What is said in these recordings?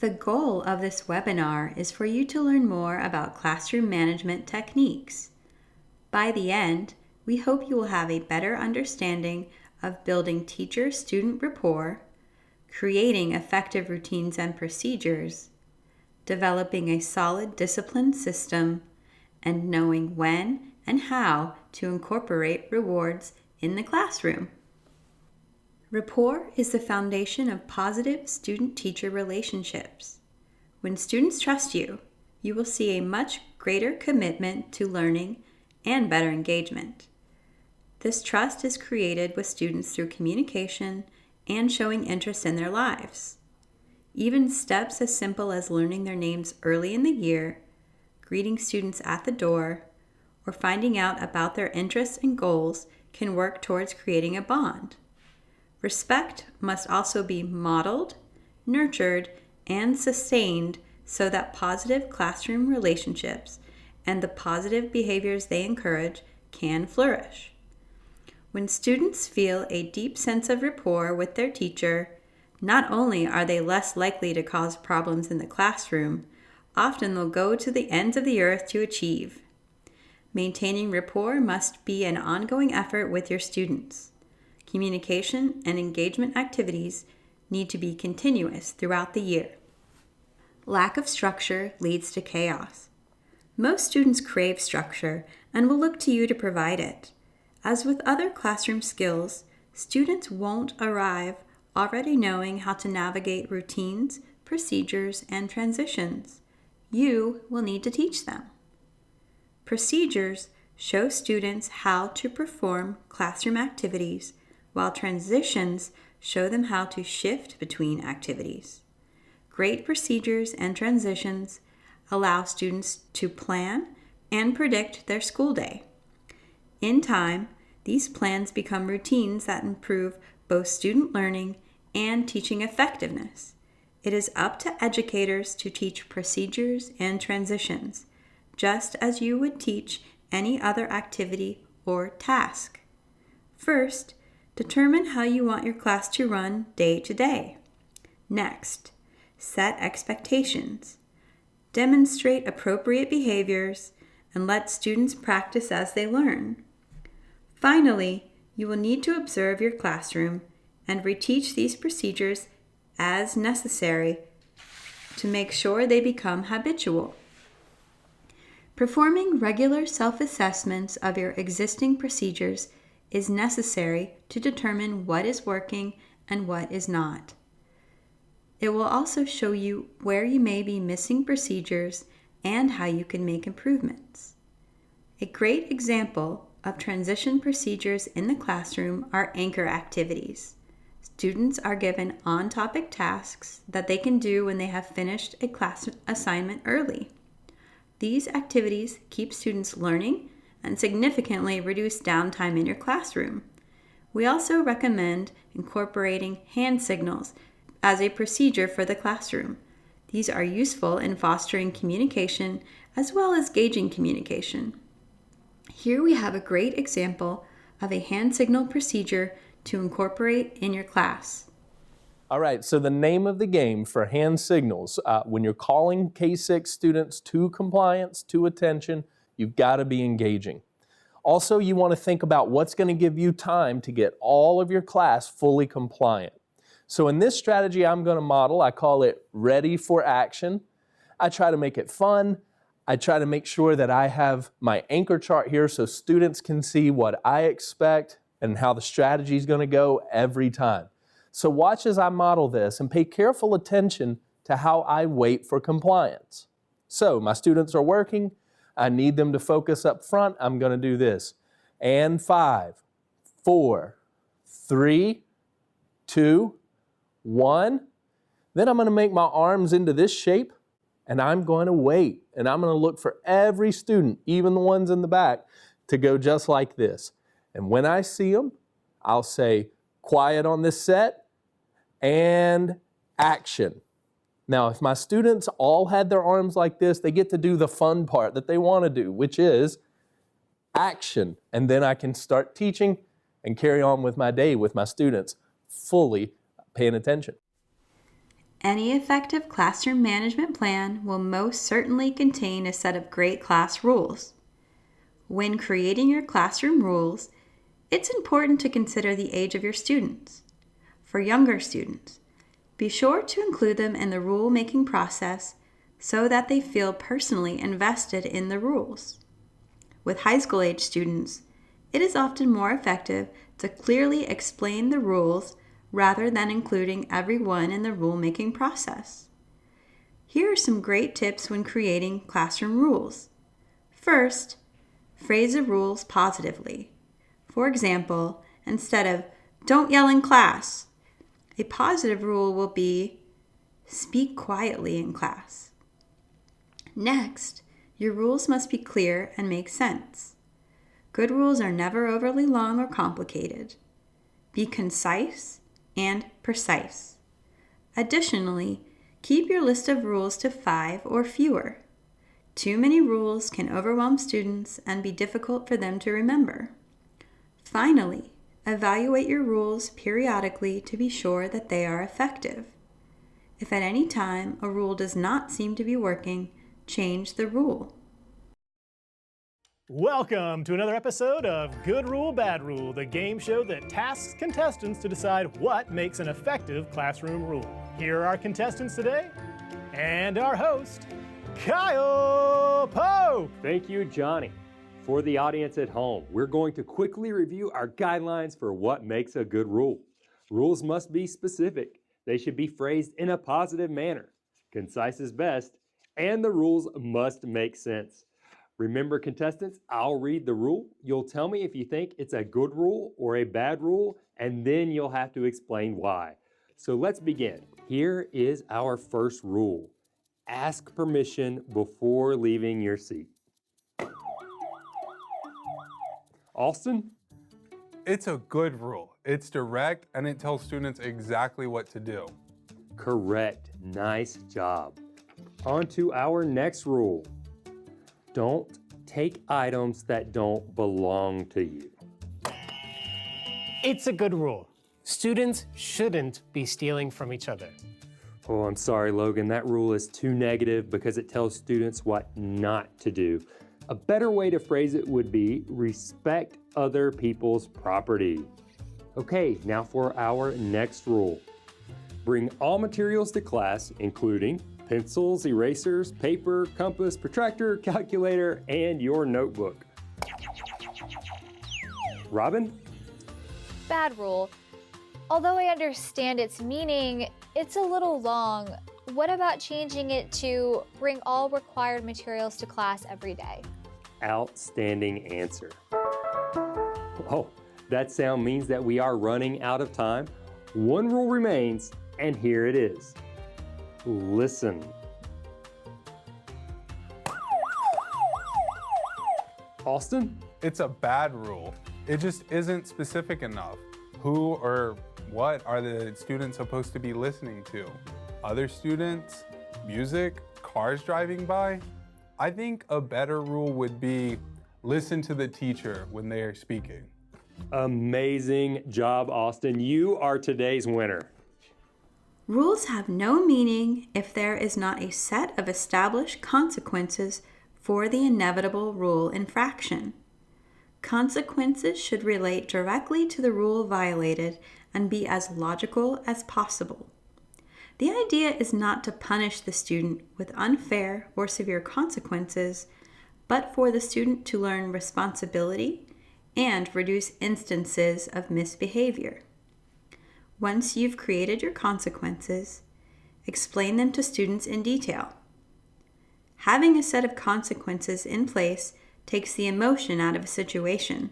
The goal of this webinar is for you to learn more about classroom management techniques. By the end, we hope you will have a better understanding of building teacher-student rapport, creating effective routines and procedures, developing a solid discipline system, and knowing when and how to incorporate rewards in the classroom. Rapport is the foundation of positive student-teacher relationships. When students trust you, you will see a much greater commitment to learning and better engagement. This trust is created with students through communication and showing interest in their lives. Even steps as simple as learning their names early in the year, greeting students at the door, or finding out about their interests and goals can work towards creating a bond. Respect must also be modeled, nurtured, and sustained so that positive classroom relationships and the positive behaviors they encourage can flourish. When students feel a deep sense of rapport with their teacher, not only are they less likely to cause problems in the classroom, often they'll go to the ends of the earth to achieve. Maintaining rapport must be an ongoing effort with your students. Communication and engagement activities need to be continuous throughout the year. Lack of structure leads to chaos. Most students crave structure and will look to you to provide it. As with other classroom skills, students won't arrive already knowing how to navigate routines, procedures, and transitions. You will need to teach them. Procedures show students how to perform classroom activities, while transitions show them how to shift between activities. Great procedures and transitions allow students to plan and predict their school day. In time, these plans become routines that improve both student learning and teaching effectiveness. It is up to educators to teach procedures and transitions, just as you would teach any other activity or task. First, determine how you want your class to run day to day. Next, set expectations. Demonstrate appropriate behaviors and let students practice as they learn. Finally, you will need to observe your classroom and reteach these procedures as necessary to make sure they become habitual. Performing regular self-assessments of your existing procedures is necessary to determine what is working and what is not. It will also show you where you may be missing procedures and how you can make improvements. A great example of transition procedures in the classroom are anchor activities. Students are given on-topic tasks that they can do when they have finished a class assignment early. These activities keep students learning and significantly reduce downtime in your classroom. We also recommend incorporating hand signals as a procedure for the classroom. These are useful in fostering communication as well as gauging communication. Here we have a great example of a hand signal procedure to incorporate in your class. All right, so the name of the game for hand signals, when you're calling K-6 students to compliance, to attention, you've got to be engaging. Also, you want to think about what's going to give you time to get all of your class fully compliant. So in this strategy I'm going to model, I call it Ready for Action. I try to make it fun. I try to make sure that I have my anchor chart here so students can see what I expect and how the strategy is going to go every time. So watch as I model this and pay careful attention to how I wait for compliance. So my students are working. I need them to focus up front. I'm going to do this. And 5, 4, 3, 2, 1. Then I'm going to make my arms into this shape and I'm going to wait. And I'm going to look for every student, even the ones in the back, to go just like this. And when I see them, I'll say, quiet on this set and action. Now, if my students all had their arms like this, they get to do the fun part that they want to do, which is action. And then I can start teaching and carry on with my day with my students, fully paying attention. Any effective classroom management plan will most certainly contain a set of great class rules. When creating your classroom rules, it's important to consider the age of your students. For younger students, be sure to include them in the rule-making process so that they feel personally invested in the rules. With high school age students, it is often more effective to clearly explain the rules rather than including everyone in the rule-making process. Here are some great tips when creating classroom rules. First, phrase the rules positively. For example, instead of "don't yell in class," a positive rule will be "speak quietly in class." Next, your rules must be clear and make sense. Good rules are never overly long or complicated. Be concise and precise. Additionally, keep your list of rules to 5 or fewer. Too many rules can overwhelm students and be difficult for them to remember. Finally, evaluate your rules periodically to be sure that they are effective. If at any time a rule does not seem to be working, change the rule. Welcome to another episode of Good Rule, Bad Rule, the game show that tasks contestants to decide what makes an effective classroom rule. Here are our contestants today, and our host, Kyle Pope. Thank you, Johnny. For the audience at home, we're going to quickly review our guidelines for what makes a good rule. Rules must be specific. They should be phrased in a positive manner. Concise is best, and the rules must make sense. Remember, contestants, I'll read the rule. You'll tell me if you think it's a good rule or a bad rule, and then you'll have to explain why. So let's begin. Here is our first rule. Ask permission before leaving your seat. Austin? It's a good rule. It's direct and it tells students exactly what to do. Correct. Nice job. On to our next rule. Don't take items that don't belong to you. It's a good rule. Students shouldn't be stealing from each other. Oh, I'm sorry, Logan. That rule is too negative because it tells students what not to do. A better way to phrase it would be respect other people's property. Okay, now for our next rule. Bring all materials to class, including pencils, erasers, paper, compass, protractor, calculator, and your notebook. Robin? Bad rule. Although I understand its meaning, it's a little long. What about changing it to bring all required materials to class every day? Outstanding answer. Oh, that sound means that we are running out of time. One rule remains, and here it is. Listen. Austin? It's a bad rule. It just isn't specific enough. Who or what are the students supposed to be listening to? Other students? Music? Cars driving by? I think a better rule would be listen to the teacher when they are speaking. Amazing job, Austin. You are today's winner. Rules have no meaning if there is not a set of established consequences for the inevitable rule infraction. Consequences should relate directly to the rule violated and be as logical as possible. The idea is not to punish the student with unfair or severe consequences, but for the student to learn responsibility and reduce instances of misbehavior. Once you've created your consequences, explain them to students in detail. Having a set of consequences in place takes the emotion out of a situation.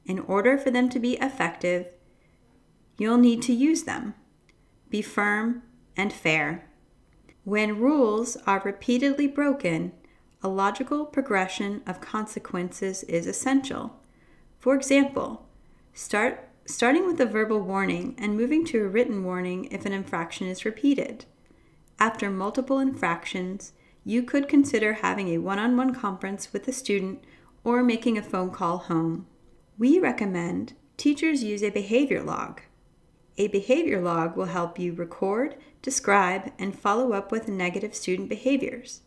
In order for them to be effective, you'll need to use them. Be firm and fair. When rules are repeatedly broken, a logical progression of consequences is essential. For example, starting with a verbal warning and moving to a written warning if an infraction is repeated. After multiple infractions, you could consider having a one-on-one conference with the student or making a phone call home. We recommend teachers use a behavior log. A behavior log will help you record, describe, and follow up with negative student behaviors.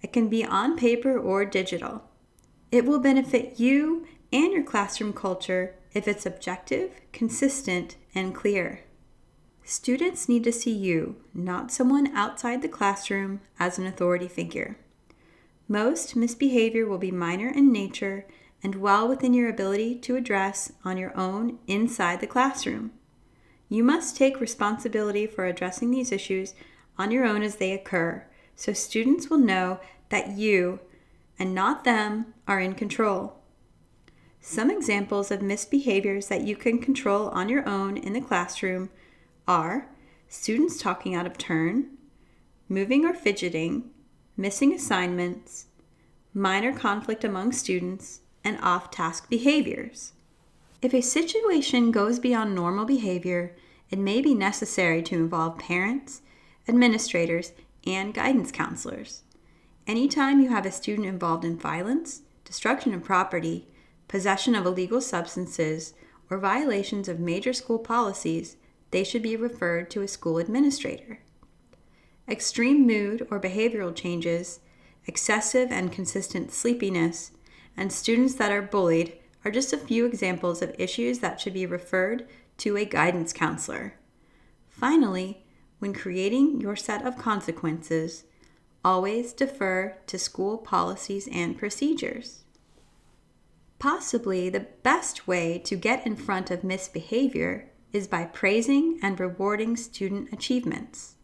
It can be on paper or digital. It will benefit you and your classroom culture if it's objective, consistent, and clear. Students need to see you, not someone outside the classroom, as an authority figure. Most misbehavior will be minor in nature and well within your ability to address on your own inside the classroom. You must take responsibility for addressing these issues on your own as they occur, so students will know that you, and not them, are in control. Some examples of misbehaviors that you can control on your own in the classroom are students talking out of turn, moving or fidgeting, missing assignments, minor conflict among students, and off-task behaviors. If a situation goes beyond normal behavior, it may be necessary to involve parents, administrators, and guidance counselors. Anytime you have a student involved in violence, destruction of property, possession of illegal substances, or violations of major school policies, they should be referred to a school administrator. Extreme mood or behavioral changes, excessive and consistent sleepiness, and students that are bullied are just a few examples of issues that should be referred to a guidance counselor. Finally, when creating your set of consequences, always defer to school policies and procedures. Possibly the best way to get in front of misbehavior is by praising and rewarding student achievements.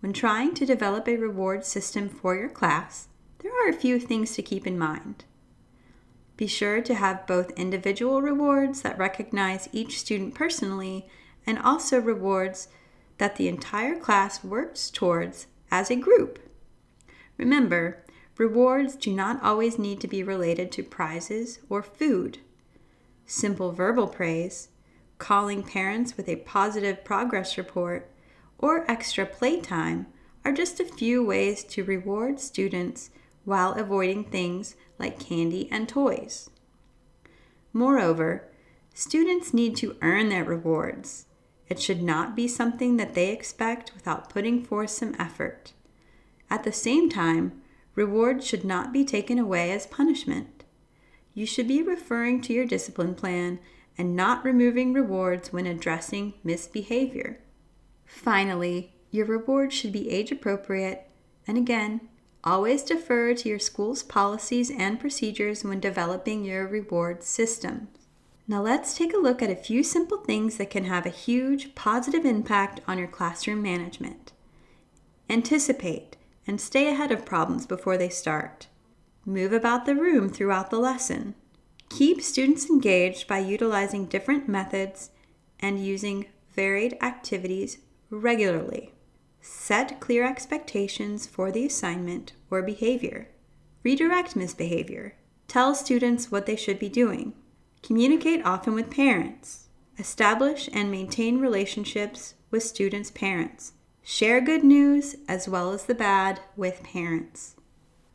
When trying to develop a reward system for your class, there are a few things to keep in mind. Be sure to have both individual rewards that recognize each student personally and also rewards that the entire class works towards as a group. Remember, rewards do not always need to be related to prizes or food. Simple verbal praise, calling parents with a positive progress report, or extra playtime are just a few ways to reward students while avoiding things like candy and toys. Moreover, students need to earn their rewards. It should not be something that they expect without putting forth some effort. At the same time, rewards should not be taken away as punishment. You should be referring to your discipline plan and not removing rewards when addressing misbehavior. Finally, your rewards should be age appropriate, and again, always defer to your school's policies and procedures when developing your reward system. Now let's take a look at a few simple things that can have a huge positive impact on your classroom management. Anticipate and stay ahead of problems before they start. Move about the room throughout the lesson. Keep students engaged by utilizing different methods and using varied activities regularly. Set clear expectations for the assignment or behavior. Redirect misbehavior. Tell students what they should be doing. Communicate often with parents. Establish and maintain relationships with students' parents. Share good news as well as the bad with parents.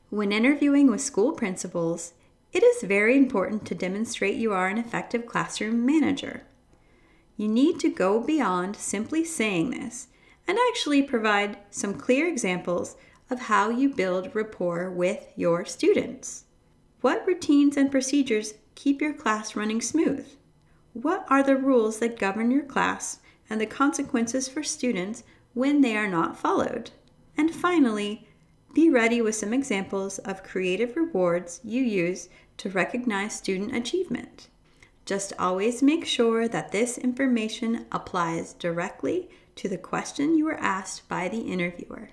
When interviewing with school principals, it is very important to demonstrate you are an effective classroom manager. You need to go beyond simply saying this and actually provide some clear examples of how you build rapport with your students. What routines and procedures keep your class running smooth? What are the rules that govern your class and the consequences for students when they are not followed? And finally, be ready with some examples of creative rewards you use to recognize student achievement. Just always make sure that this information applies directly to the question you were asked by the interviewer.